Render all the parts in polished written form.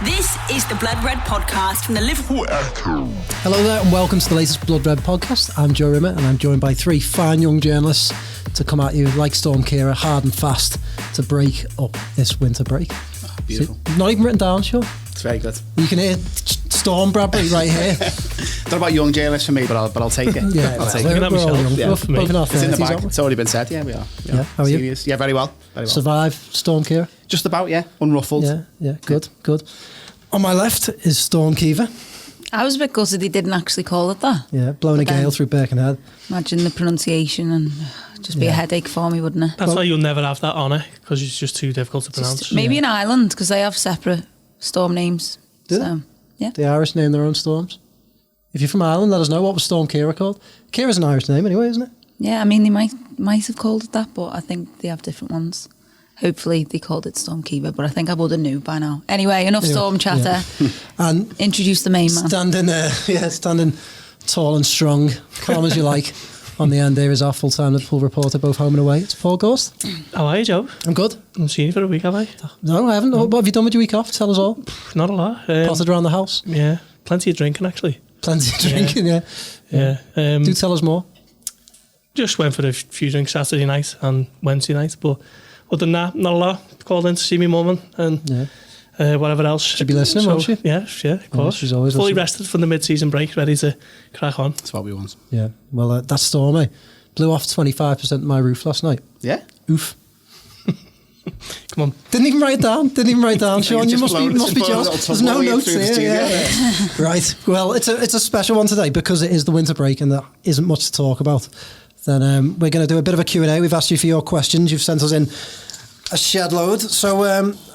This is the Blood Red Podcast from the Liverpool Echo. Hello there and welcome to the latest Blood Red Podcast. I'm Joe Rimmer and I'm joined by three fine young journalists to come at you like Storm Kira, hard and fast to break up this winter break. Oh, beautiful. So, not even written down, sure? It's very good. You can hear Storm Bradbury right here. Not about young journalists for me, but I'll take it. Yeah, I'll take we're it. all young. Yeah. Both in our It's in the 30s, bag. aren't we? It's already been said. Yeah, we are. Yeah, how are you? Serious. Yeah, very well. Very well. Survive Storm Kira? Just about, yeah. Unruffled. Yeah, good. On my left is Storm Kiva. I was a bit gutted he didn't actually call it that. Yeah, blowing a gale through Birkenhead. Imagine the pronunciation and just be a headache for me, wouldn't it? That's why you'll never have that honour, because it's just too difficult to pronounce. Maybe in Ireland, because they have separate storm names. Do so, yeah. The Irish name their own storms. If you're from Ireland, let us know. What was Storm Kira called? Kira's an Irish name anyway, isn't it? Yeah, I mean, they might have called it that, but I think they have different ones. Hopefully they called it Storm Kiva, but I think I would have knew by now. Anyway, enough storm chatter. Yeah. And introduce the main man. Standing tall and strong, calm as you like. On the end there is our full-time Liverpool reporter, both home and away. It's Paul Gorst. How are you, Joe? I'm good. I haven't seen you for a week, have I? No, I haven't. What have you done with your week off? Tell us all. Not a lot. Potted around the house? Yeah, plenty of drinking, actually. Plenty of drinking, yeah. Do tell us more. Just went for a few drinks Saturday night and Wednesday night, but other than that, not a lot. Called in to see me mum and whatever else. She'd be listening, won't she? Yeah, of course. She's always fully listening. rested from the mid-season break, ready to crack on. That's what we want. Yeah. Well, that storm, blew off 25% of my roof last night. Yeah? Oof. Come on. Didn't even write it down, Sean. You must be jealous. There's no notes here. Yeah. Right. Well, it's a special one today because it is the winter break and there isn't much to talk about. Then we're going to do a bit of a Q&A. We've asked you for your questions. You've sent us in a shed load. So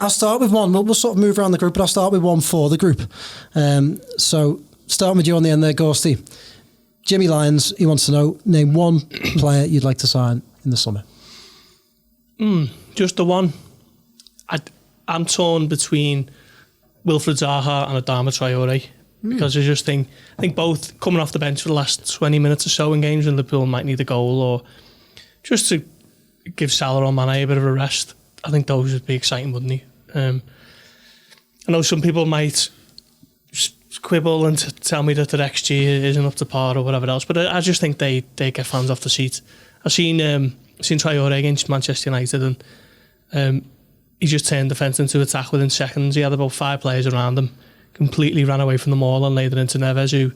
I'll start with one. We'll sort of move around the group, but I'll start with one for the group. So starting with you on the end there, Gorsty. Jimmy Lyons, he wants to know, name one player you'd like to sign in the summer. Just the one. I'm torn between Wilfried Zaha and Adama Traore because I just think both coming off the bench for the last 20 minutes or so in games when Liverpool might need a goal or just to give Salah or Mane a bit of a rest. I think those would be exciting, wouldn't they? I know some people might quibble and tell me that the XG isn't up to par or whatever else, but I just think they get fans off the seat. I've seen Traore against Manchester United and he just turned defence into attack within seconds. He had about 5 players around him, completely ran away from them all and laid it into Neves,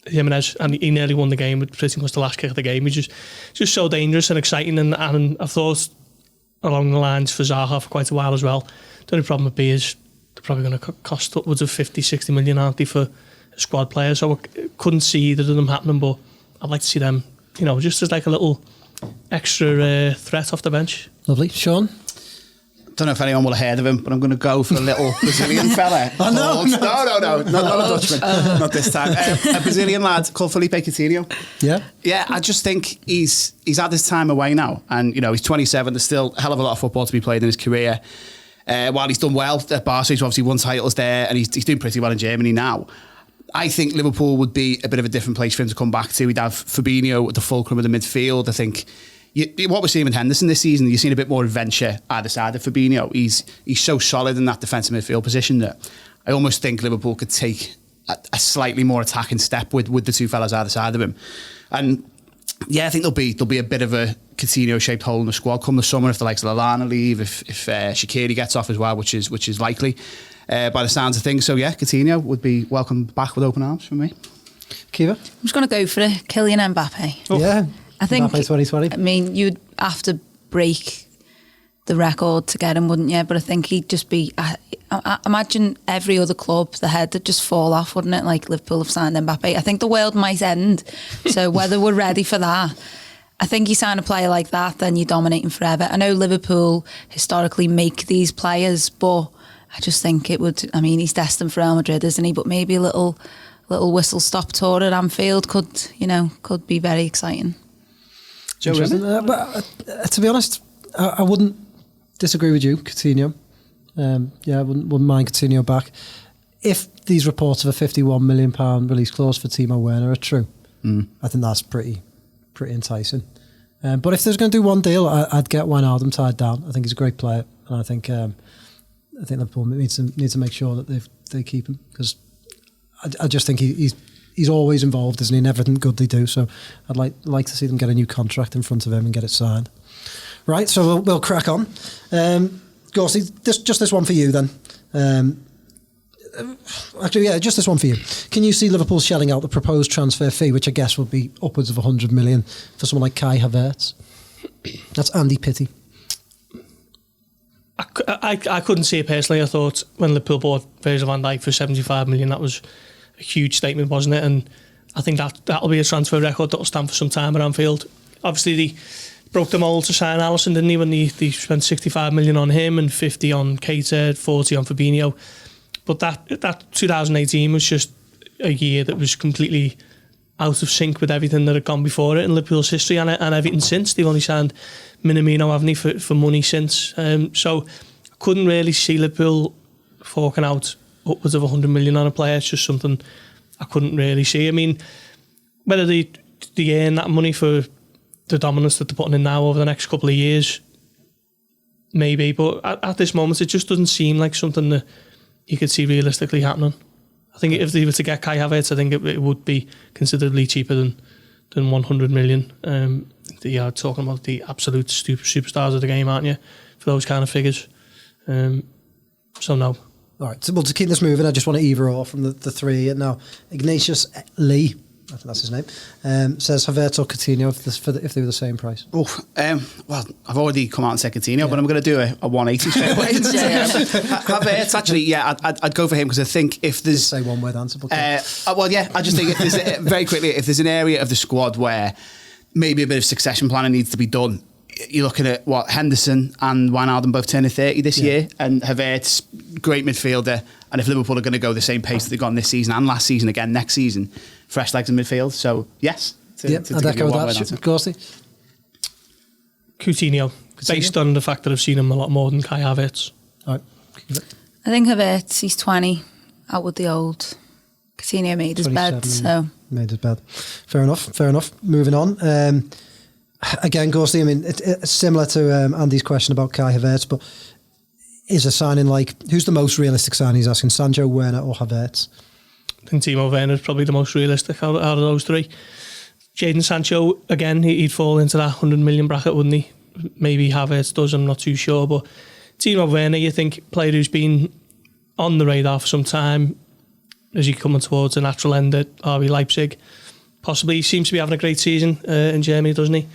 Jimenez, and he nearly won the game with pretty much the last kick of the game. He's just so dangerous and exciting, and I thought along the lines for Zaha for quite a while as well. The only problem would be is they're probably going to cost upwards of 50-60 million, aren't they, for a squad player, so I couldn't see either of them happening, but I'd like to see them, just as like a little extra threat off the bench. Lovely. Sean? Don't know if anyone will have heard of him, but I'm going to go for a little Brazilian fella. Oh, no. Not a Dutchman. Not this time. A Brazilian lad called Philippe Coutinho. Yeah? Yeah, I just think he's had his time away now. And, he's 27. There's still a hell of a lot of football to be played in his career. While he's done well at Barca, he's obviously won titles there, and he's doing pretty well in Germany now. I think Liverpool would be a bit of a different place for him to come back to. We'd have Fabinho at the fulcrum of the midfield. I think what we're seeing with Henderson this season, you're seeing a bit more adventure either side of Fabinho. He's so solid in that defensive midfield position that I almost think Liverpool could take a slightly more attacking step with the two fellas either side of him. And yeah, I think there'll be a bit of a Coutinho-shaped hole in the squad come the summer if the likes of Lallana leave, if Shaqiri gets off as well, which is likely by the sounds of things. So yeah, Coutinho would be welcomed back with open arms from me. Kiva? I'm just going to go for it. Kylian Mbappe. Oh. Yeah. I think, Mbappe 2020. I mean, you'd have to break the record to get him, wouldn't you? But I think he'd just be... I imagine every other club, the head would just fall off, wouldn't it? Like Liverpool have signed Mbappe. I think the world might end. So whether we're ready for that, I think you sign a player like that, then you're dominating forever. I know Liverpool historically make these players, but I just think it would... I mean, he's destined for Real Madrid, isn't he? But maybe a little whistle-stop tour at Anfield could be very exciting. Joe, to be honest, I wouldn't disagree with you, Coutinho. I wouldn't mind Coutinho back. If these reports of a £51 million release clause for Timo Werner are true, I think that's pretty enticing. But if there's going to do one deal, I'd get Wijnaldum tied down. I think he's a great player, and I think I think Liverpool need to make sure that they keep him, because I just think he's always involved, isn't he, in everything good they do. So I'd like to see them get a new contract in front of him and get it signed. Right, so we'll crack on. Gorsey, just this one for you then. Just this one for you. Can you see Liverpool shelling out the proposed transfer fee, which I guess would be upwards of 100 million, for someone like Kai Havertz? That's Andy Pitty. I couldn't see it personally. I thought when Liverpool bought Virgil van Dijk for 75 million, that was a huge statement, wasn't it? And I think that'll be a transfer record that'll stand for some time at Anfield. Obviously, they broke the mould to sign Alisson, didn't they? When they spent 65 million on him and 50 on Keita, 40 on Fabinho. But that 2018 was just a year that was completely out of sync with everything that had gone before it in Liverpool's history and everything since. They've only signed Minamino, haven't they, for money since. So I couldn't really see Liverpool forking out upwards of 100 million on a player. It's just something I couldn't really see. I mean, whether they earn that money for the dominance that they're putting in now over the next couple of years, maybe. But at this moment, it just doesn't seem like something that you could see realistically happening. I think if they were to get Kai Havertz, I think it would be considerably cheaper than 100 million. They are talking about the absolute superstars of the game, aren't you, for those kind of figures? So no. All right, so to keep this moving, I just want to either or from the three. Now, Ignatius Lee, I think that's his name, says Havertz or Coutinho if they were the same price. Well, I've already come out and said Coutinho, but I'm going to do a 180 straight away. Havertz, actually, I'd go for him, because I think if there's... Say one word answer. I just think if there's very quickly, if there's an area of the squad where maybe a bit of succession planning needs to be done, you're looking at Henderson and Wijnaldum both turning 30 this year, and Havertz, great midfielder, and if Liverpool are going to go the same pace that they've gone this season and last season again next season, fresh legs in midfield. So yes, I'd echo that. Gorsey? Coutinho, based on the fact that I've seen him a lot more than Kai Havertz. All right. I think Havertz, he's 20, out with the old. Coutinho made his bed, so... Made his bed. Fair enough. Moving on. Again, Gorsey, I mean, it's similar to Andy's question about Kai Havertz, but is a signing who's the most realistic signing? He's asking Sancho, Werner or Havertz? I think Timo Werner is probably the most realistic out of those three. Jadon Sancho, again, he'd fall into that 100 million bracket, wouldn't he? Maybe Havertz does, I'm not too sure. But Timo Werner, you think, player who's been on the radar for some time, as he's coming towards a natural end at RB Leipzig. Possibly, he seems to be having a great season in Germany, doesn't he?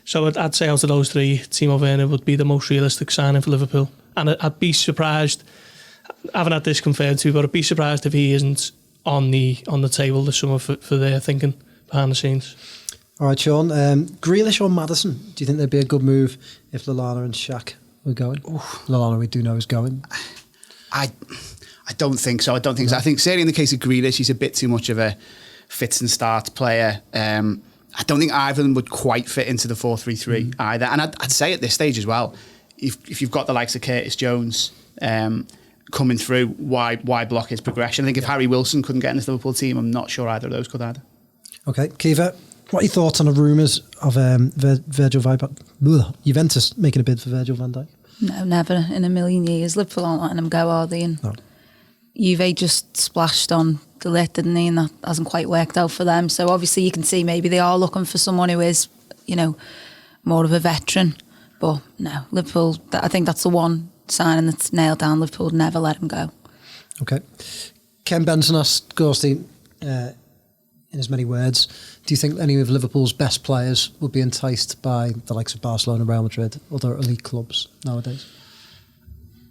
So I'd say out of those three, Timo Werner would be the most realistic signing for Liverpool. And I'd be surprised, I haven't had this confirmed to, but I'd be surprised if he isn't on the table this summer for their thinking behind the scenes. All right, Sean. Grealish or Maddison? Do you think they'd be a good move if Lallana and Shaq were going? Lallana, we do know, is going. I don't think so. I think certainly in the case of Grealish, he's a bit too much of a fits and starts player. I don't think either of them would quite fit into the 4-3-3 either. And I'd say at this stage as well, if you've got the likes of Curtis Jones coming through, why block his progression? I think if Harry Wilson couldn't get in this Liverpool team, I'm not sure either of those could either. Okay, Kiva, what are your thoughts on the rumours of Virgil van Dijk? Juventus making a bid for Virgil van Dijk? No, never in a million years. Liverpool aren't letting him go, are they? And Juve just splashed on the lid, didn't they? And that hasn't quite worked out for them. So obviously you can see maybe they are looking for someone who is, more of a veteran. But no, Liverpool, I think that's the one signing that's nailed down. Liverpool would never let him go. Okay. Ken Benson asked Gorsty, in as many words, do you think any of Liverpool's best players would be enticed by the likes of Barcelona, Real Madrid, other elite clubs nowadays?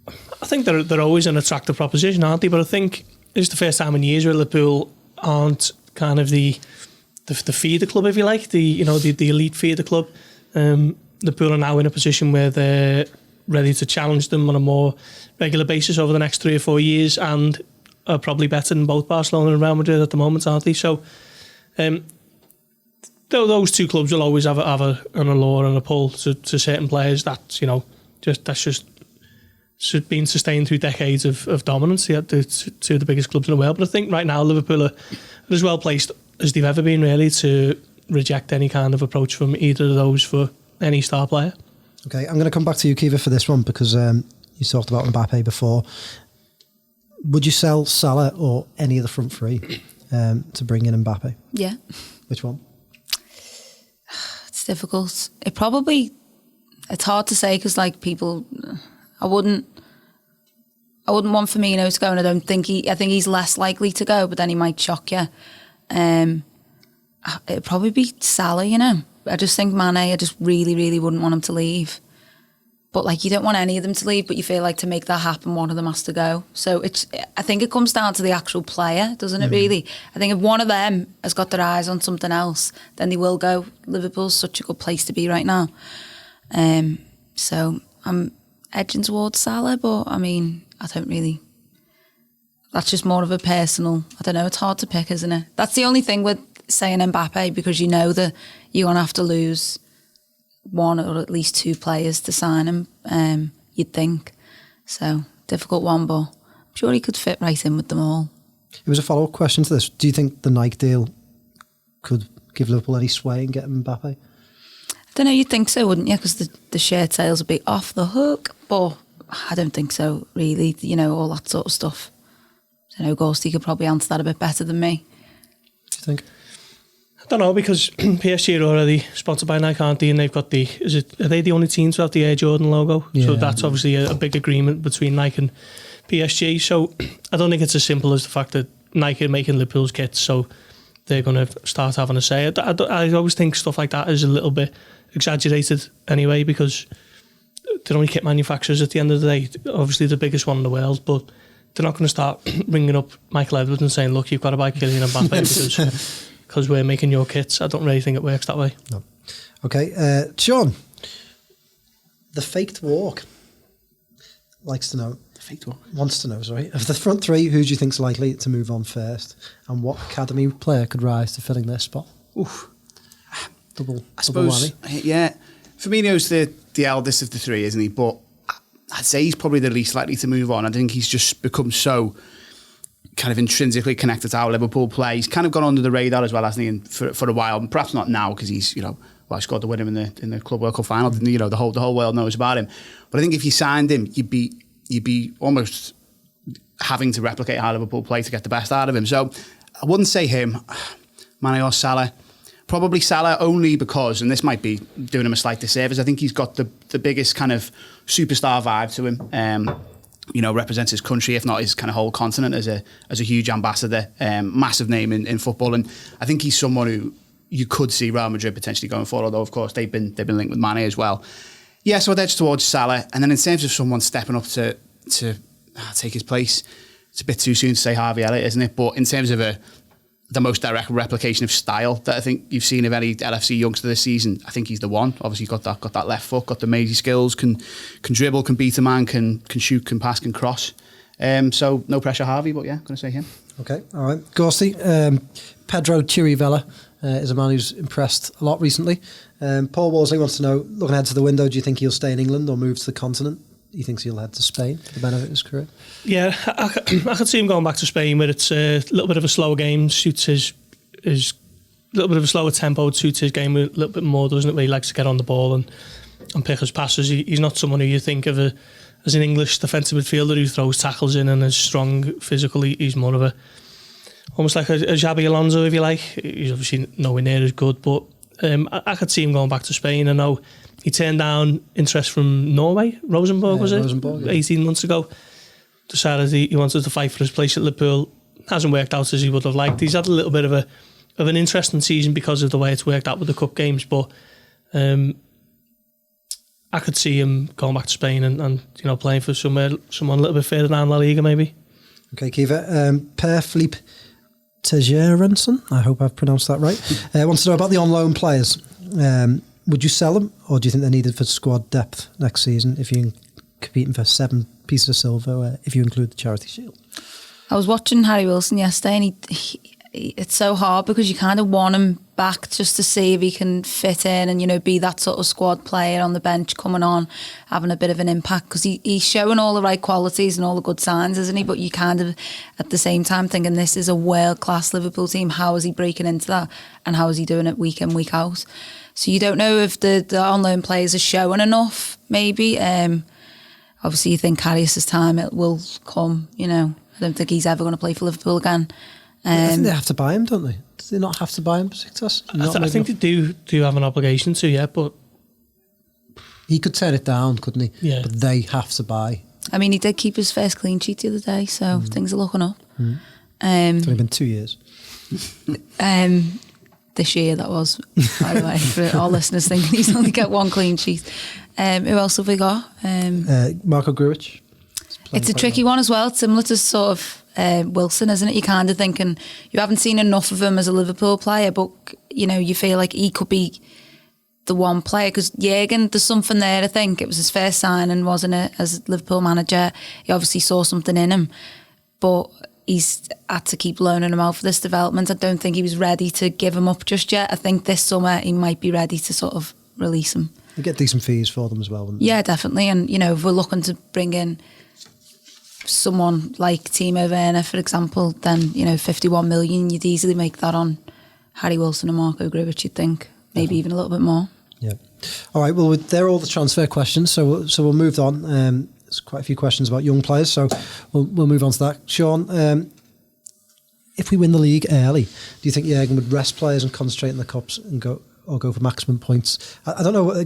I think they're always an attractive proposition, aren't they? But I think it's the first time in years where Liverpool aren't kind of the feeder club, if you like, the elite feeder club. Liverpool are now in a position where they're ready to challenge them on a more regular basis over the next 3 or 4 years, and are probably better than both Barcelona and Real Madrid at the moment, aren't they? So those two clubs will always have an allure and a pull to certain players. That's been sustained through decades of dominance. They had two of the biggest clubs in the world. But I think right now Liverpool are as well placed as they've ever been, really, to reject any kind of approach from either of those for any star player. Okay, I'm going to come back to you, Kiva, for this one, because You talked about Mbappe before. Would you sell Salah or any of the front three to bring in Mbappe? Yeah. Which one? It's difficult. It's hard to say because like people, I wouldn't want Firmino to go, and I think he's less likely to go, but then he might shock you. It'd probably be Salah, you know. I just think Mane, I just really, really wouldn't want him to leave. But like, you don't want any of them to leave, but you feel like to make that happen, one of them has to go. So I think it comes down to the actual player, doesn't it really? I think if one of them has got their eyes on something else, then they will go. Liverpool's such a good place to be right now. So I'm edging towards Salah, but I mean, I don't really... That's just more of a personal... I don't know, it's hard to pick, isn't it? That's the only thing with saying Mbappe, because you know that you're going to have to lose one or at least two players to sign him, you'd think. So, difficult one, but I'm sure he could fit right in with them all. It was a follow-up question to this. Do you think the Nike deal could give Liverpool any sway in getting Mbappe? I don't know, you'd think so, wouldn't you? Because the shirt sales would be off the hook, but I don't think so, really. You know, all that sort of stuff. I don't know, Ghosty could probably answer that a bit better than me. Do you think? I don't know, because PSG are already sponsored by Nike, aren't they? And they've got are they the only team to have the Air Jordan logo? Yeah. So that's obviously a big agreement between Nike and PSG. So I don't think it's as simple as the fact that Nike are making Liverpool's kits, so they're going to start having a say. I always think stuff like that is a little bit exaggerated anyway, because they're only kit manufacturers at the end of the day. Obviously the biggest one in the world, but they're not going to start ringing up Michael Edwards and saying, look, you've got to buy Kylian Mbappe because we're making your kits. I don't really think it works that way. No. Okay, Sean, the faked walk. Likes to know. The faked walk? Wants to know, sorry. Of the front three, who do you think's likely to move on first? And what academy player could rise to filling their spot? Oof. Double suppose, whammy. Yeah. Firmino's the eldest of the three, isn't he? But I'd say he's probably the least likely to move on. I think he's just become so kind of intrinsically connected to how Liverpool play. He's kind of gone under the radar as well, hasn't he? And for a while, and perhaps not now because he's, he scored the winner in the Club World Cup final. The whole world knows about him. But I think if you signed him, you'd be almost having to replicate how Liverpool play to get the best out of him. So I wouldn't say him, Mane or Salah. Probably Salah only because, and this might be doing him a slight disservice, I think he's got the biggest kind of superstar vibe to him. Represents his country, if not his kind of whole continent, as a huge ambassador, massive name in football. And I think he's someone who you could see Real Madrid potentially going forward, although of course they've been linked with Mane as well. Yeah, so I'd edge towards Salah. And then in terms of someone stepping up to take his place, it's a bit too soon to say Harvey Elliott, isn't it? But in terms of the most direct replication of style that I think you've seen of any LFC youngster this season, I think he's the one. Obviously, got that left foot, got the amazing skills, can dribble, can beat a man, can shoot, can pass, can cross. So no pressure, Harvey, but yeah, going to say him. Okay, all right. Ghosty, Pedro Chirivella is a man who's impressed a lot recently. Paul Wolseley wants to know, looking ahead to the window, do you think he'll stay in England or move to the continent? He thinks he'll head to Spain for the benefit of his career. Yeah, I could see him going back to Spain, where it's a little bit of a slower game, suits his little bit of a slower tempo, suits his game a little bit more, doesn't it? Where he likes to get on the ball and pick his passes. He's not someone who you think of as an English defensive midfielder who throws tackles in and is strong physically. He's more of almost like a Xabi Alonso, if you like. He's obviously nowhere near as good, but I could see him going back to Spain. I know he turned down interest from Norway, Rosenborg, was it? Rosenborg, yeah. 18 months ago. Decided he wanted to fight for his place at Liverpool. Hasn't worked out as he would have liked. He's had a little bit of an interesting season because of the way it's worked out with the cup games, but I could see him going back to Spain and playing for someone a little bit further down La Liga maybe. Okay, Kiva. Per Philippe Coutinho, I hope I've pronounced that right, wants to know about the on-loan players. Would you sell them, or do you think they're needed for squad depth next season if you're competing for 7 pieces of silver, if you include the Charity Shield? I was watching Harry Wilson yesterday, and it's so hard because you kind of want him back just to see if he can fit in and be that sort of squad player on the bench coming on, having a bit of an impact, because he's showing all the right qualities and all the good signs, isn't he? But you kind of at the same time thinking this is a world-class Liverpool team. How is he breaking into that, and how is he doing it week in, week out? So you don't know if the on-loan players are showing enough, maybe. obviously you think Karius's time it will come. You know, I don't think he's ever going to play for Liverpool again. I think they have to buy him, don't they? Do they not have to buy him? I think they do have an obligation to, yeah, but he could turn it down, couldn't he? Yeah. But they have to buy. I mean, he did keep his first clean sheet the other day, so things are looking up. It's only been 2 years. This year, that was, by the way, for our listeners thinking he's only got one clean sheet. Who else have we got? Marco Grujic. It's a tricky one as well. It's similar to sort of Wilson, isn't it? You're kind of thinking you haven't seen enough of him as a Liverpool player, but you know you feel like he could be the one player because Jürgen, there's something there. I think it was his first signing, wasn't it? As Liverpool manager, he obviously saw something in him, but he's had to keep loaning him out for this development. I don't think he was ready to give him up just yet. I think this summer he might be ready to sort of release him. You get decent fees for them as well, wouldn't Yeah, definitely. And you know, if we're looking to bring in someone like Timo Werner, for example, then you know, 51 million, you'd easily make that on Harry Wilson and Marco Grujic. You'd think maybe even a little bit more. Yeah. All right. Well, they're all the transfer questions. So we'll move on. There's quite a few questions about young players, so we'll move on to that. Sean, if we win the league early, do you think Jürgen would rest players and concentrate in the cups and go for maximum points? I don't know.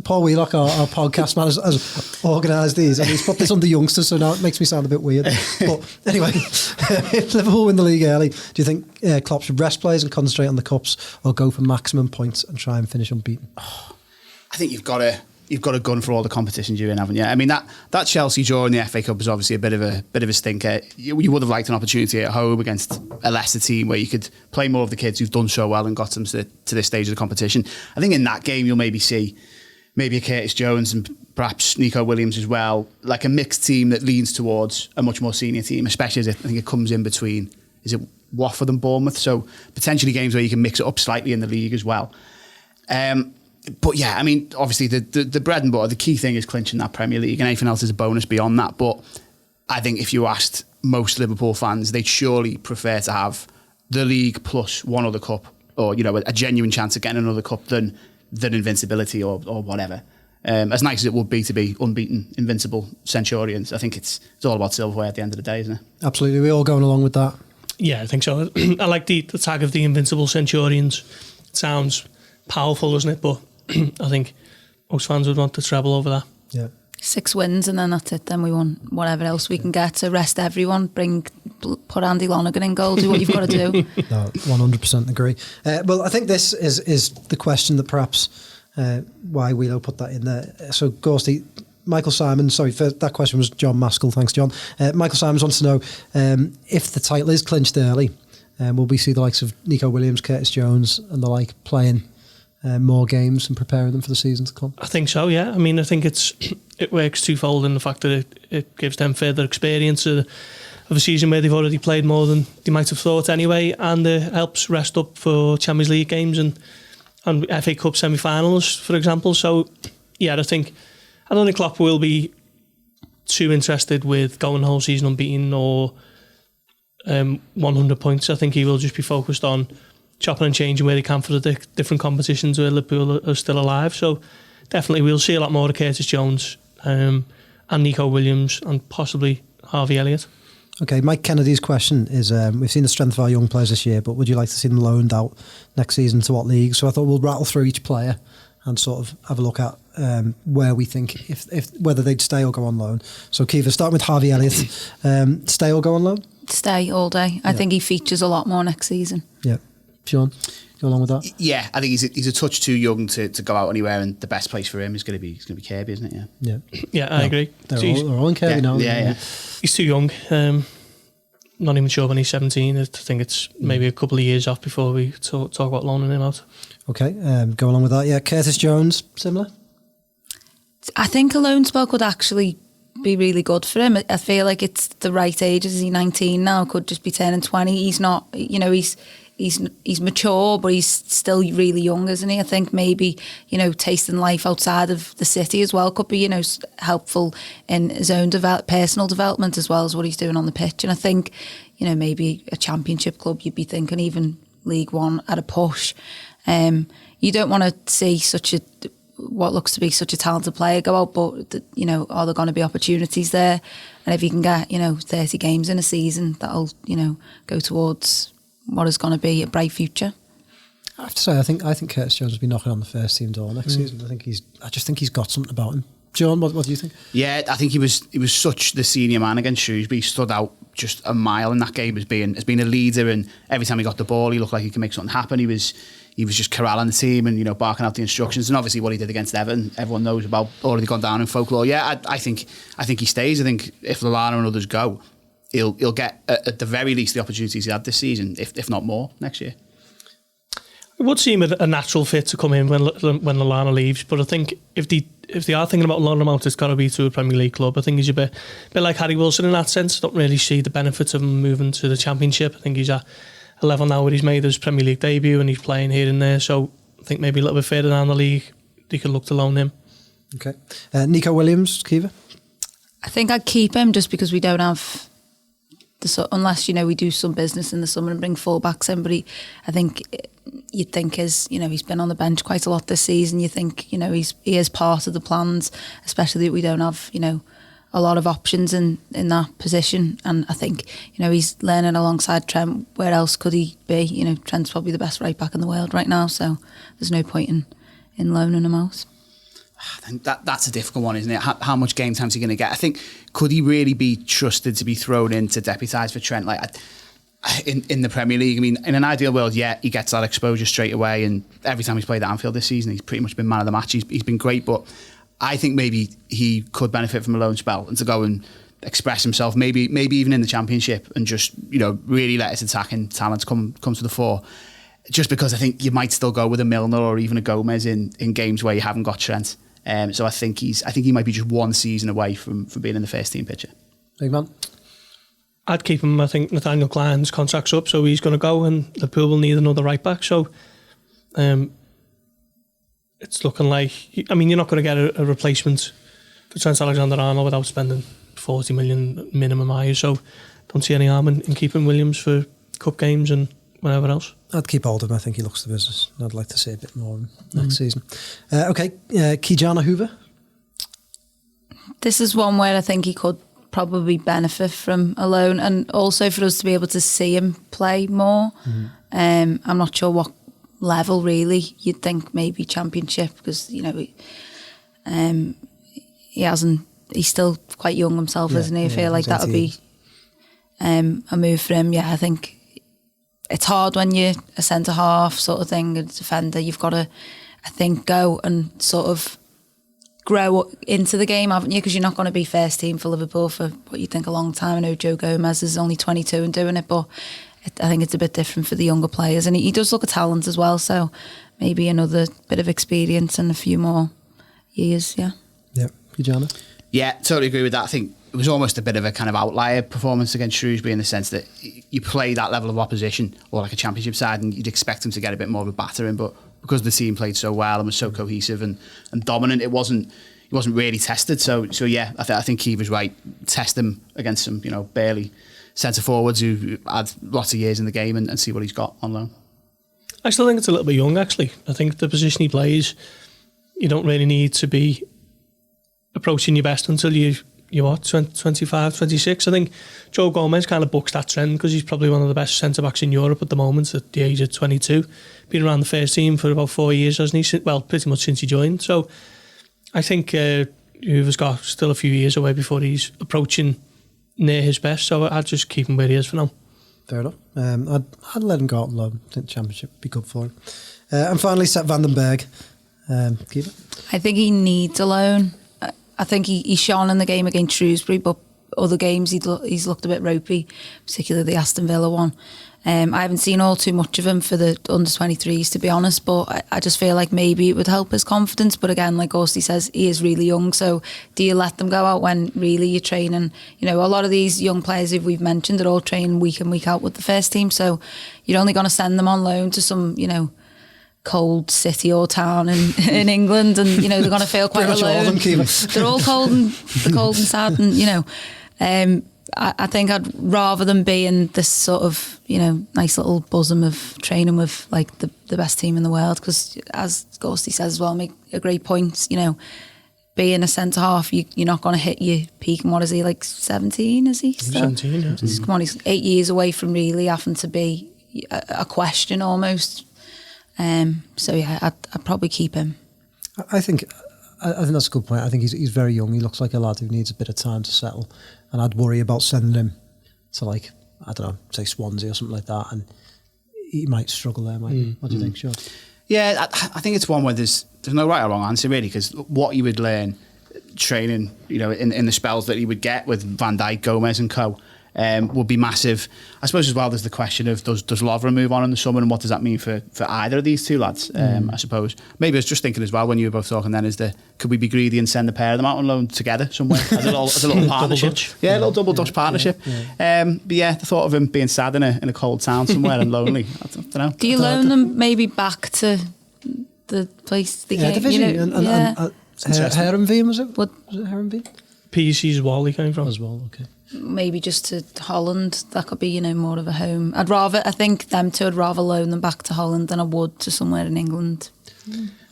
Paul Wheelock, our podcast man, has organised these, and he's put this under youngsters, so now it makes me sound a bit weird. But anyway, if Liverpool win the league early, do you think Klopp should rest players and concentrate on the cups, or go for maximum points and try and finish unbeaten? I think you've got a gun for all the competitions you're in, haven't you? I mean, that Chelsea draw in the FA Cup was obviously a bit of a stinker. You would have liked an opportunity at home against a Leicester team where you could play more of the kids who've done so well and got them to this stage of the competition. I think in that game you'll maybe see a Curtis Jones and perhaps Nico Williams as well, like a mixed team that leans towards a much more senior team, especially as I think it comes in between, is it Watford and Bournemouth? So potentially games where you can mix it up slightly in the league as well. But yeah, I mean, obviously the bread and butter, the key thing is clinching that Premier League, and anything else is a bonus beyond that. But I think if you asked most Liverpool fans, they'd surely prefer to have the league plus one other cup, or you know, a genuine chance of getting another cup than invincibility or whatever. As nice as it would be to be unbeaten, invincible Centurions, I think it's all about silverware at the end of the day, isn't it? Absolutely, we're all going along with that. Yeah, I think so. I like the tag of the invincible Centurions. It sounds powerful, doesn't it? But I think most fans would want to treble over that. Yeah. 6 wins and then that's it. Then we want whatever else we can get to rest everyone. Put Andy Lonergan in goal. Do what you've got to do. No, 100% agree. Well, I think this is the question that perhaps why Wheelo put that in there. So, Gorsty, Michael Simon, sorry, that question was John Maskell. Thanks, John. Michael Simons wants to know if the title is clinched early, will we see the likes of Nico Williams, Curtis Jones and the like playing more games and preparing them for the season to come? I think so, yeah. I mean, I think it works twofold in the fact that it gives them further experience of a season where they've already played more than they might have thought anyway, and it helps rest up for Champions League games and FA Cup semi-finals, for example. So, yeah, I don't think Klopp will be too interested with going the whole season unbeaten or 100 points. I think he will just be focused on chopping and changing where he can for the different competitions where Liverpool are still alive. So definitely we'll see a lot more of Curtis Jones and Nico Williams and possibly Harvey Elliott. Okay, Mike Kennedy's question is, we've seen the strength of our young players this year, but would you like to see them loaned out next season to what league? So I thought we'll rattle through each player and sort of have a look at where we think if whether they'd stay or go on loan. So Kiva, starting with Harvey Elliott, stay or go on loan? Stay all day. I think he features a lot more next season. Yeah. Sean, go along with that? Yeah, I think he's a touch too young to go out anywhere, and the best place for him is going to be Kirby, isn't it? Yeah, I agree. They're all in Kirby now. Yeah. He's too young. Not even sure when he's 17. I think it's maybe a couple of years off before we talk about loaning him out. Okay, go along with that. Yeah, Curtis Jones, similar? I think a loan spell could actually be really good for him. I feel like it's the right age. Is he 19 now? Could just be turning 20. He's not, he's mature, but he's still really young, isn't he? I think maybe, tasting life outside of the city as well could be, helpful in his own personal development as well as what he's doing on the pitch. And I think, maybe a championship club, you'd be thinking even League One at a push. You don't want to see such a what looks to be such a talented player go out, but you know, are there going to be opportunities there? And if you can get, you know, 30 games in a season, that'll, you know, go towards what is going to be a bright future. I have to say, I think Curtis Jones will be knocking on the first team door next season. I just think he's got something about him. John, what do you think? Yeah, I think he was such the senior man against Shrewsbury. He stood out just a mile in that game as being a leader, and every time he got the ball, he looked like he could make something happen. He was just corralling the team and, you know, barking out the instructions. And obviously what he did against Everton, everyone knows about, already gone down in folklore. Yeah, I think he stays. I think if Lallana and others go, he'll get at the very least the opportunities he had this season, if not more, next year. It would seem a natural fit to come in when Lallana leaves, but I think if they are thinking about loaning him out, it's got to be to a Premier League club. I think he's a bit like Harry Wilson in that sense. I don't really see the benefits of him moving to the Championship. I think he's at a level now where he's made his Premier League debut and he's playing here and there. So I think maybe a little bit further down the league, they could look to loan him. Okay. Nico Williams, Kiva? I think I'd keep him just because we don't have unless, you know, we do some business in the summer and bring full-backs in, but I think you'd think he's been on the bench quite a lot this season. You think, you know, he is part of the plans, especially that we don't have, you know, a lot of options in that position. And I think, you know, he's learning alongside Trent. Where else could he be? You know, Trent's probably the best right back in the world right now, so there's no point in loaning him out. I think that's a difficult one, isn't it? How much game time is he going to get? I think, could he really be trusted to be thrown in to deputise for Trent? Like, in the Premier League, I mean, in an ideal world, yeah, he gets that exposure straight away, and every time he's played at Anfield this season, he's pretty much been man of the match. He's been great, but I think maybe he could benefit from a loan spell and to go and express himself, maybe even in the Championship, and just, you know, really let his attacking talents come to the fore. Just because I think you might still go with a Milner or even a Gomez in games where you haven't got Trent. So I think he might be just one season away from being in the first team picture. Big man. I'd keep him. I think Nathaniel Klein's contract's up, so he's going to go, and Liverpool will need another right back. So it's looking like, I mean, you're not going to get a replacement for Trent Alexander-Arnold without spending 40 million minimum, are you? So don't see any harm in keeping Williams for cup games and whatever else. I'd keep hold of him. I think he looks the business. I'd like to see a bit more next season. Okay, Kijana Hoover. This is one where I think he could probably benefit from a loan, and also for us to be able to see him play more. I'm not sure what level really. You'd think maybe Championship, because, you know, he's still quite young himself, isn't he? I feel like that would be a move for him. Yeah, I think it's hard when you're a centre-half sort of thing, a defender. You've got to, I think, go and sort of grow into the game, haven't you? Because you're not going to be first team for Liverpool for what you think a long time. I know Joe Gomez is only 22 and doing it, but I think it's a bit different for the younger players. And he does look a talent as well, so maybe another bit of experience and a few more years, yeah. Yeah, Kijana? Yeah, totally agree with that. I think it was almost a bit of a kind of outlier performance against Shrewsbury, in the sense that you play that level of opposition, or like a Championship side, and you'd expect them to get a bit more of a battering, but because the team played so well and was so cohesive and dominant, he wasn't really tested. So yeah, I think he was right. Test him against some, you know, barely centre forwards who had lots of years in the game, and see what he's got on loan. I still think it's a little bit young, actually. I think the position he plays, you don't really need to be approaching your best until you're what, 25, 26. I think Joe Gomez kind of bucks that trend, because he's probably one of the best centre-backs in Europe at the moment at the age of 22. Been around the first team for about 4 years, hasn't he? Well, pretty much since he joined. So I think Hoover's got still a few years away before he's approaching near his best. So I'd just keep him where he is for now. Fair enough. I'd let him go out and loan. I think the Championship would be good for him. And finally, Sepp van den Berg. Kiva? I think he needs a loan. I think he shone in the game against Shrewsbury, but other games he's looked a bit ropey, particularly the Aston Villa one. I haven't seen all too much of him for the under-23s, to be honest, but I just feel like maybe it would help his confidence. But again, like Orsty says, he is really young, so do you let them go out when really you're training? You know, a lot of these young players, if we've mentioned, are all training week in, week out with the first team, so you're only going to send them on loan to some, you know, cold city or town in England, and you know they're going to feel quite alone. They're all cold and sad, and you know, I think I'd rather than be in this sort of, nice little bosom of training with like the best team in the world, because as Ghosty says as well, make a great point, being a centre half, you're not going to hit your peak. And what is he, like 17, is he? Still? 17, yeah. Come on, he's 8 years away from really having to be a question almost. So yeah, I'd probably keep him. I think that's a good point. I think he's very young. He looks like a lad who needs a bit of time to settle. And I'd worry about sending him to, like, I don't know, say Swansea or something like that, and he might struggle there, mightn't he? What do you think, Sean? Yeah, I think it's one where there's no right or wrong answer, really, because what you would learn training, in the spells that he would get with Van Dijk, Gomez and co, would be massive. I suppose as well there's the question of does Lovren move on in the summer, and what does that mean for either of these two lads, I suppose. Maybe I was just thinking as well when you were both talking then, could we be greedy and send a pair of them out on loan together somewhere as a little partnership? Yeah, a little double Dutch partnership. But yeah, the thought of him being sad in a cold town somewhere and lonely, I don't know. Do you loan them maybe back to the place they came? Division. Herenveen, was it? What was it, Herenveen? PEC's Wall he came from. As well, okay. Maybe just to Holland, that could be, more of a home. I think them two, I'd rather loan them back to Holland than I would to somewhere in England.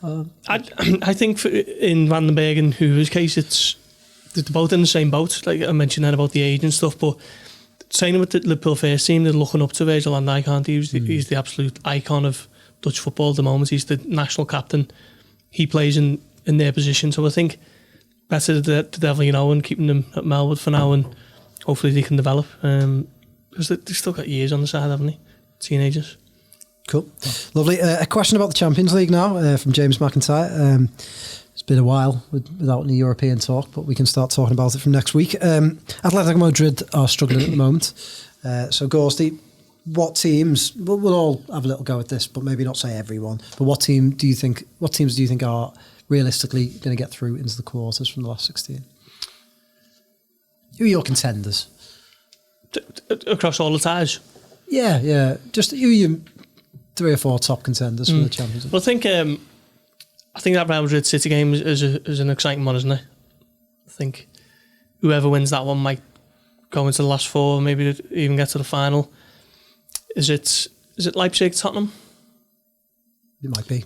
I think in Van den Berg and Hoover's case, they're both in the same boat. Like I mentioned then about the age and stuff, but saying with the Liverpool first team, they're looking up to Virgil van Dijk, aren't he? He's the absolute icon of Dutch football at the moment. He's the national captain. He plays in their position, so I think better the devil, and keeping them at Melwood for now, and hopefully they can develop, because they've still got years on the side, haven't they? Teenagers. Cool. Lovely. A question about the Champions League now from James McIntyre. It's been a while without any European talk, but we can start talking about it from next week. Atletico Madrid are struggling at the moment. So, Ghosty, what teams, we'll all have a little go at this, but maybe not say everyone, but what teams do you think are realistically going to get through into the quarters from the last 16? Who are your contenders? Across all the ties? Yeah. Just who are your 3 or 4 top contenders for the Champions League? Well, I think that Real Madrid City game is an exciting one, isn't it? I think whoever wins that one might go into the last 4, maybe even get to the final. Is it Leipzig, Tottenham? It might be.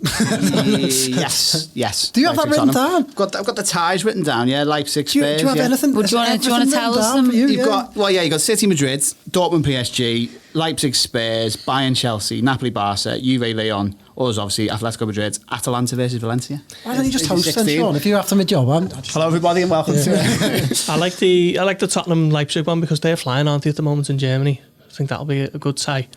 Yes. Do you have that written down? I've got the ties written down. Yeah, Leipzig, Spurs. Do you have anything? Well, do you want to tell us them? You've got City, Madrid, Dortmund, PSG, Leipzig, Spurs, Bayern, Chelsea, Napoli, Barca, Juve, Lyon. Us, obviously, Atletico Madrid, Atalanta versus Valencia. Why don't you just host then, Sean? If you're after my job, hello everybody and welcome to it. I like the Tottenham Leipzig one because they're flying, aren't they, at the moment in Germany? I think that'll be a good tie.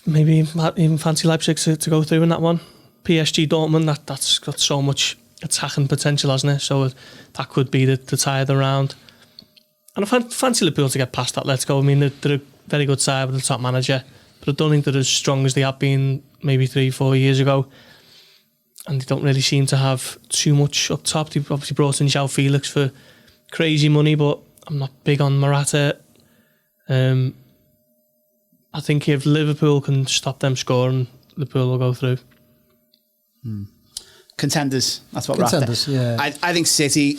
Maybe even fancy Leipzig to go through in that one. PSG Dortmund, that's got so much attacking potential, hasn't it? So that could be the tie of the round. And I fancy Liverpool to get past that. Let's go. I mean, they're a very good side with the top manager, but I don't think they're as strong as they have been maybe 3-4 years ago. And they don't really seem to have too much up top. They've obviously brought in João Felix for crazy money, but I'm not big on Morata. I think if Liverpool can stop them scoring, Liverpool will go through. Contenders, that's what we're after. Yeah. I think City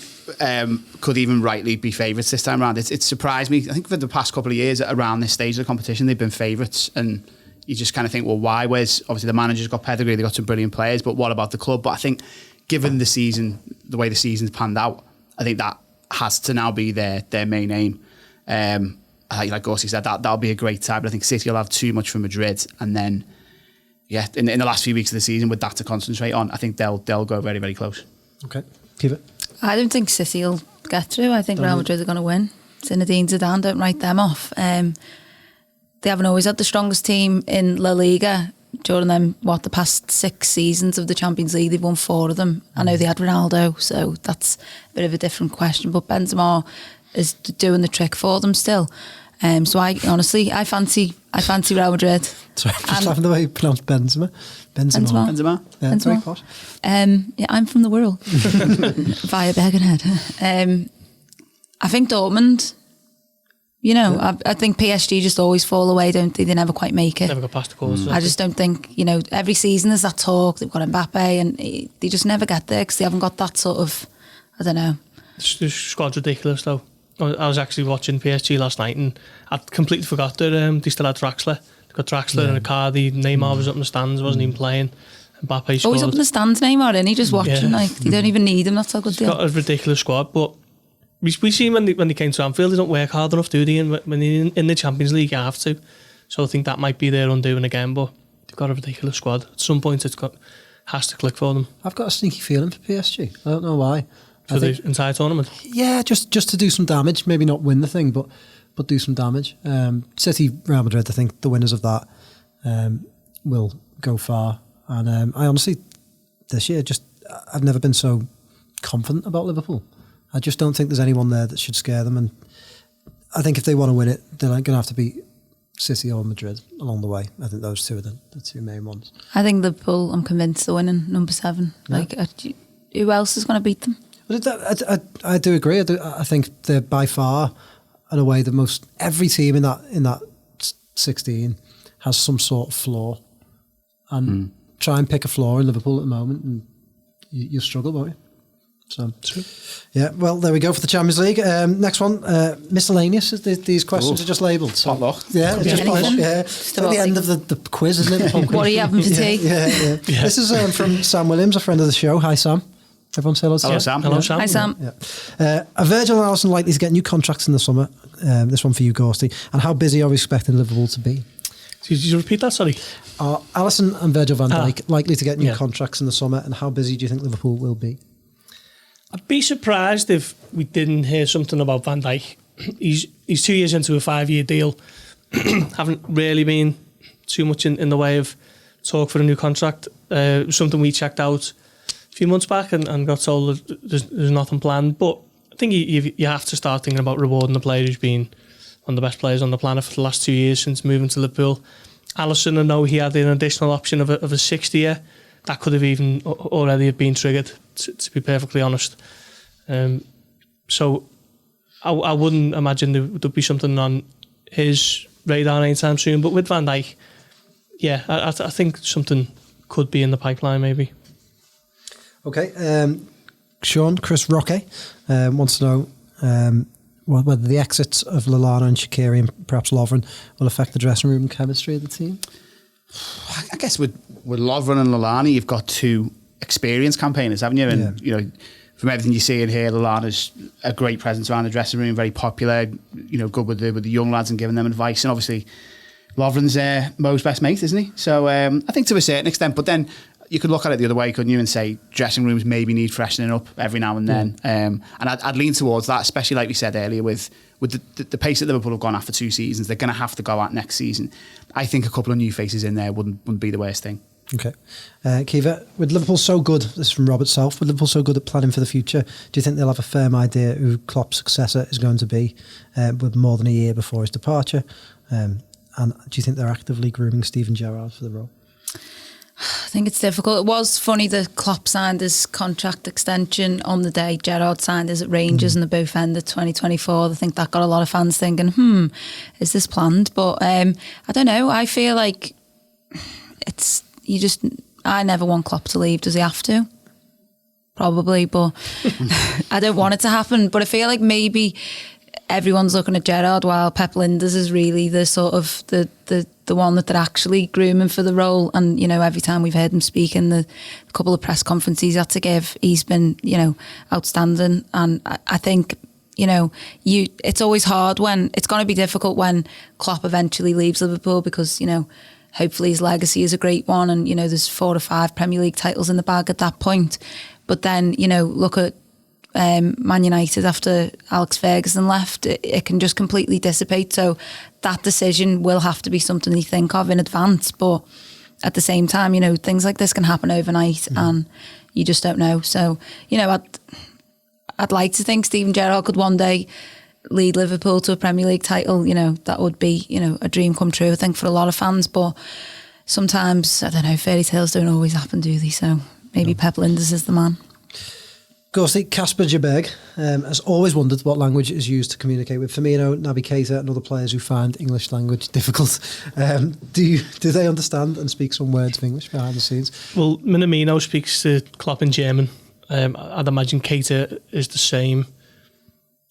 could even rightly be favourites this time around. It surprised me. I think for the past couple of years, around this stage of the competition, they've been favourites, and you just kind of think, well, why? Where's obviously the manager's got pedigree, they've got some brilliant players, but what about the club? But I think, given the season, the way the season's panned out, I think that has to now be their main aim. Like Gorsi said, that'll be a great tie, but I think City will have too much from Madrid, and then, yeah, in the last few weeks of the season, with that to concentrate on, I think they'll go very, very close. Okay, keep it. I don't think City will get through. I think Real Madrid are going to win. Zinedine Zidane, don't write them off. They haven't always had the strongest team in La Liga. During them, the past 6 seasons of the Champions League, they've won 4 of them. I know they had Ronaldo, so that's a bit of a different question, but Benzema is doing the trick for them still. So I fancy Real Madrid. Sorry, I'm just laughing the way you pronounce Benzema. Benzema. Yeah, Benzema. very posh. Yeah, I'm from the world. Via Birkenhead. I think Dortmund, I think PSG just always fall away, don't they? They never quite make it. Never got past the quarters. I just don't think, every season there's that talk, they've got Mbappe, and they just never get there because they haven't got that sort of, I don't know. The squad's ridiculous though. I was actually watching PSG last night, and I'd completely forgot that they still had Draxler. They got Draxler and Icardi. Neymar was up in the stands, wasn't even playing. Mbappe scored. He's up in the stands, Neymar, and he just watching. Like, you don't even need him. That's a good deal. Got a ridiculous squad, but we seen when they came to Anfield, they don't work hard enough, do they? And when they're in the Champions League, you have to. So I think that might be their undoing again. But they've got a ridiculous squad. At some point, has to click for them. I've got a sneaky feeling for PSG. I don't know why. For the entire tournament? Yeah, just to do some damage. Maybe not win the thing, but do some damage. City, Real Madrid, I think the winners of that will go far. And I honestly, this year, I've never been so confident about Liverpool. I just don't think there's anyone there that should scare them. And I think if they want to win it, they're going to have to beat City or Madrid along the way. I think those two are the two main ones. I think Liverpool, I'm convinced, they're winning number 7. Yeah. Like, who else is going to beat them? I do agree. I think they're by far and away the most. Every team in that 16 has some sort of flaw, and try and pick a flaw in Liverpool at the moment, and you'll struggle, won't you? So, yeah. Well, there we go for the Champions League. Next one, miscellaneous. These questions are just labelled. So, yeah, it's just it's at the end of the quiz, isn't it? What are you having for tea? Yeah. This is from Sam Williams, a friend of the show. Hi, Sam. Everyone say hello to Sam. Hello, Sam. Hi, Sam. Yeah. Are Virgil and Alisson likely to get new contracts in the summer? This one for you, Gorsty. And how busy are we expecting Liverpool to be? Did you repeat that? Sorry. Are Alisson and Virgil van Dijk likely to get new contracts in the summer? And how busy do you think Liverpool will be? I'd be surprised if we didn't hear something about Van Dijk. He's 2 years into a 5-year deal. Haven't really been too much in the way of talk for a new contract. It was something we checked out a few months back and got told that there's nothing planned. But I think you have to start thinking about rewarding the player who's been one of the best players on the planet for the last 2 years since moving to Liverpool. Alisson, I know he had an additional option of a 6th year. That could have even already been triggered, to be perfectly honest. So I wouldn't imagine there'd be something on his radar anytime soon. But with Van Dijk, yeah, I think something could be in the pipeline maybe. Okay. Sean, Chris Roque wants to know whether the exits of Lallana and Shaqiri and perhaps Lovren will affect the dressing room chemistry of the team. I guess with Lovren and Lallana, you've got two experienced campaigners, haven't you? And you know, from everything you see in here, Lallana's a great presence around the dressing room, very popular. You know, good with the young lads and giving them advice. And obviously, Lovren's Mo's best mate, isn't he? So I think to a certain extent, but then you could look at it the other way, couldn't you, and say dressing rooms maybe need freshening up every now and then. And I'd lean towards that, especially like we said earlier, with the pace that Liverpool have gone at for 2 seasons, they're going to have to go at next season. I think a couple of new faces in there wouldn't be the worst thing. Okay. Kiva, with Liverpool so good, this is from Robert Self, with Liverpool so good at planning for the future, do you think they'll have a firm idea who Klopp's successor is going to be with more than a year before his departure? And do you think they're actively grooming Steven Gerrard for the role? I think it's difficult. It was funny that Klopp signed his contract extension on the day Gerrard signed his at Rangers and they both ended 2024. I think that got a lot of fans thinking, is this planned? But I don't know. I feel like I never want Klopp to leave. Does he have to? Probably, but I don't want it to happen. But I feel like maybe everyone's looking at Gerrard while Pep Linders is really the sort of the one that they're actually grooming for the role. And, you know, every time we've heard him speak in the couple of press conferences he's had to give, he's been, you know, outstanding. And I think, you know, it's always hard it's going to be difficult when Klopp eventually leaves Liverpool because, you know, hopefully his legacy is a great one and, you know, there's 4 or 5 Premier League titles in the bag at that point. But then, you know, look at Man United after Alex Ferguson left, it can just completely dissipate. So that decision will have to be something you think of in advance. But at the same time, you know, things like this can happen overnight and you just don't know. So, you know, I'd like to think Steven Gerrard could one day lead Liverpool to a Premier League title. You know, that would be, you know, a dream come true, I think, for a lot of fans. But sometimes, I don't know, fairy tales don't always happen, do they? So maybe Pep Linders is the man. Ghosty, Kasper Jabeg has always wondered what language is used to communicate with Firmino, Naby Keita and other players who find English language difficult. Do they understand and speak some words of English behind the scenes? Well, Minamino speaks to Klopp in German. I'd imagine Keita is the same.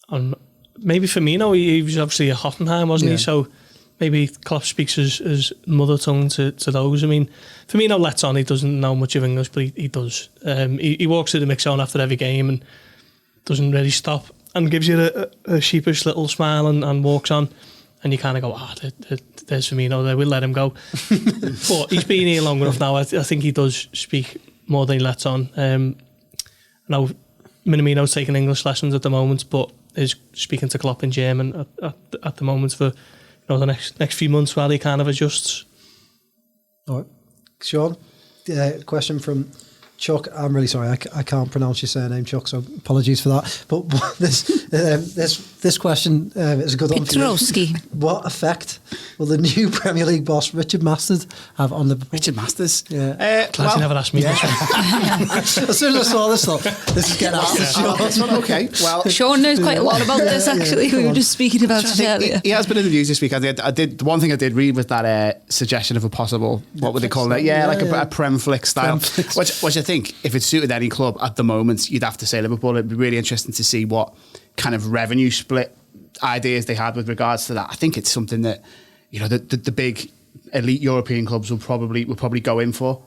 I'm maybe Firmino, he was obviously a Hoffenheim, wasn't he? So maybe Klopp speaks his mother tongue to those. I mean, Firmino lets on, he doesn't know much of English, but he does. He walks to the mix zone after every game and doesn't really stop and gives you a sheepish little smile and walks on. And you kind of go, there's Firmino there, we'll let him go. But he's been here long enough now. I think he does speak more than he lets on. I know Minamino's taking English lessons at the moment, but is speaking to Klopp in German at the moment for the next few months while he kind of adjusts. All right. Sean, question from Chuck. I'm really sorry, I can't pronounce your surname, Chuck, so apologies for that. But this question is a good one for you. What effect will the new Premier League boss, Richard Masters, have on the... Richard Masters? Yeah. Glad you never asked me this one. As soon as I saw this, thought, this is getting asked to Sean. Okay, well... Sean knows quite a lot about this, actually. We were just speaking about it earlier. He has been in the news this week. I did. The one thing I did read was that suggestion of a possible, what would they call it? Yeah, like a Premflix style. Which I think, if it suited any club at the moment, you'd have to say Liverpool. It'd be really interesting to see what kind of revenue split ideas they had with regards to that. I think it's something that, the big elite European clubs will probably go in for.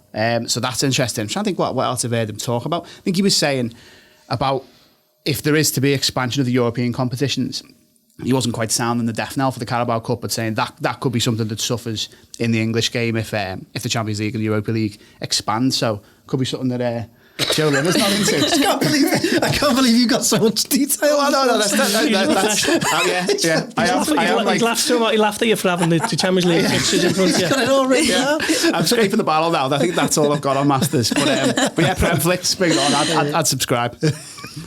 So that's interesting. I'm trying to think what else I've heard him talk about. I think he was saying about if there is to be expansion of the European competitions, he wasn't quite sounding the death knell for the Carabao Cup, but saying that could be something that suffers in the English game if the Champions League and the Europa League expand. So could be something that Joe Rimmer's not into. I can't believe you got so much detail. No, that's yeah. He laughed at you for having the Champions League fixtures in front of you. Got it all written down. I'm scraping the barrel now. I think that's all I've got on Masters. But yeah, Premflix, bring it on. I'd subscribe.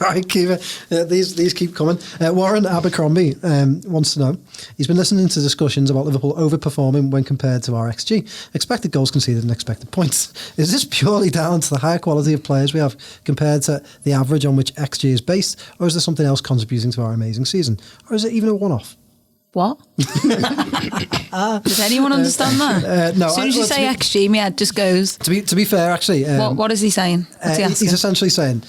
Right, Kiva. These keep coming. Warren Abercrombie wants to know. He's been listening to discussions about Liverpool overperforming when compared to our XG, expected goals conceded and expected points. Is this purely down to the higher quality of players we have compared to the average on which XG is based, or is there something else contributing to our amazing season, or is it even a one-off? What? Does anyone understand that? No. As soon as you say XG, my head just goes. To be fair, actually, what is he saying? What's he asking? He's essentially saying.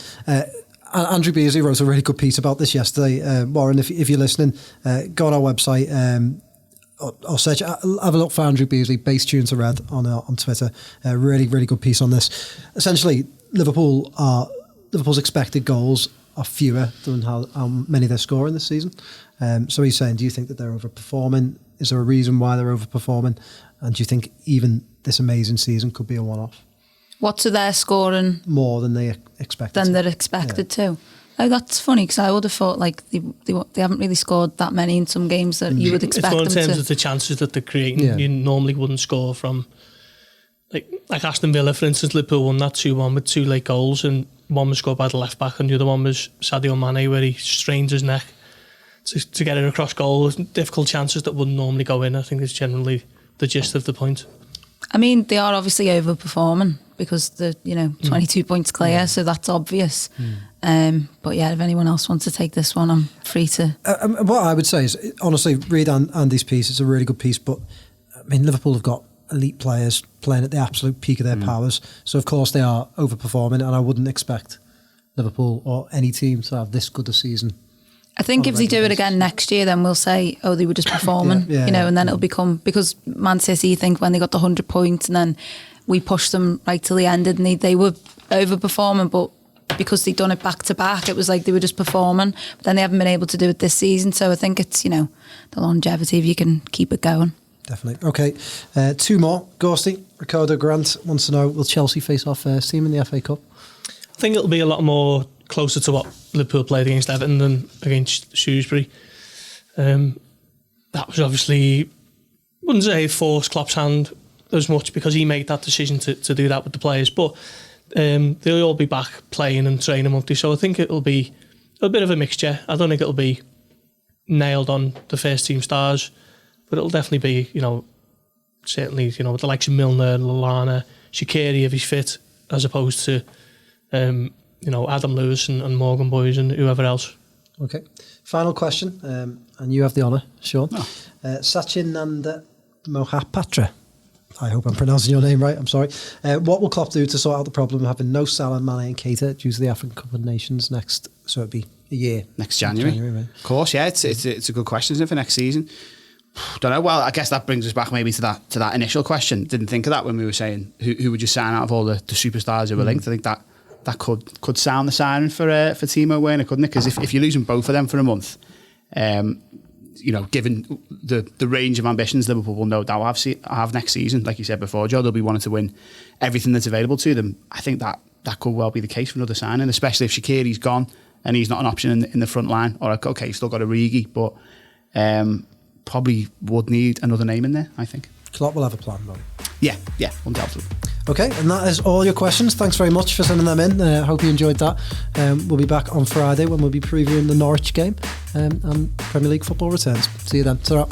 Andrew Beasley wrote a really good piece about this yesterday. Warren, if you're listening, go on our website or search, have a look for Andrew Beasley, Base Tune to Red on Twitter. Really, really good piece on this. Essentially, Liverpool's expected goals are fewer than how many they're scoring this season. So he's saying, do you think that they're overperforming? Is there a reason why they're overperforming? And do you think even this amazing season could be a one-off? What's their scoring? More than they expected. They're expected to. Oh, that's funny because I would have thought like they haven't really scored that many in some games that you would expect them to. It's more in terms of the chances that they're creating. You normally wouldn't score from. Like Aston Villa, for instance, Liverpool won that 2-1 with 2 late goals, and one was scored by the left back and the other one was Sadio Mane, where he strained his neck to get it across goal. Difficult chances that wouldn't normally go in. I think is generally the gist of the point. I mean, they are obviously overperforming because they're 22 points clear, so that's obvious. But yeah, if anyone else wants to take this one, I'm free to. What I would say is, honestly, read Andy's piece. It's a really good piece, but I mean, Liverpool have got elite players playing at the absolute peak of their powers, so of course they are overperforming, and I wouldn't expect Liverpool or any team to have this good a season. I think if they do it again next year, then we'll say, oh, they were just performing, and then it'll become, because Man City, think when they got the 100 points and then we pushed them right till the end, and they were overperforming, but because they'd done it back to back, it was like they were just performing, but then they haven't been able to do it this season. So I think it's, the longevity if you can keep it going. Definitely. Okay, 2 more. Ghosty, Ricardo Grant wants to know, will Chelsea face our first team in the FA Cup? I think it'll be a lot more closer to what Liverpool played against Everton than against Shrewsbury. That was obviously, wouldn't say forced Klopp's hand as much because he made that decision to do that with the players, but they'll all be back playing and training monthly, so I think it'll be a bit of a mixture. I don't think it'll be nailed on the first team stars, but it'll definitely be, certainly, with the likes of Milner, Lallana, Shaqiri if he's fit, as opposed to Adam Lewis and Morgan Boys and whoever else. Okay. Final question, and you have the honour, Sean. Sachin Nanda Mohapatra. I hope I'm pronouncing your name right. I'm sorry. What will Klopp do to sort out the problem of having no Salah, Mane and Keita due to the African Cup of Nations next? So it'd be a year. Next January. Right? Of course, yeah. It's a good question, isn't it, for next season? Don't know. Well, I guess that brings us back maybe to that initial question. Didn't think of that when we were saying who would you sign out of all the superstars who were linked. I think that could sound the siren for Timo Werner, couldn't it? Because if you're losing both of them for a month, given the range of ambitions Liverpool will no doubt have next season, like you said before, Joe, they'll be wanting to win everything that's available to them. I think that could well be the case for another signing, especially if Shaqiri's gone and he's not an option in the front line. Or okay, he's still got Origi, but probably would need another name in there, I think. Klopp will have a plan, though. Yeah, undoubtedly. Okay, and that is all your questions. Thanks very much for sending them in. Hope you enjoyed that. We'll be back on Friday when we'll be previewing the Norwich game and Premier League football returns. See you then. Ta-ra.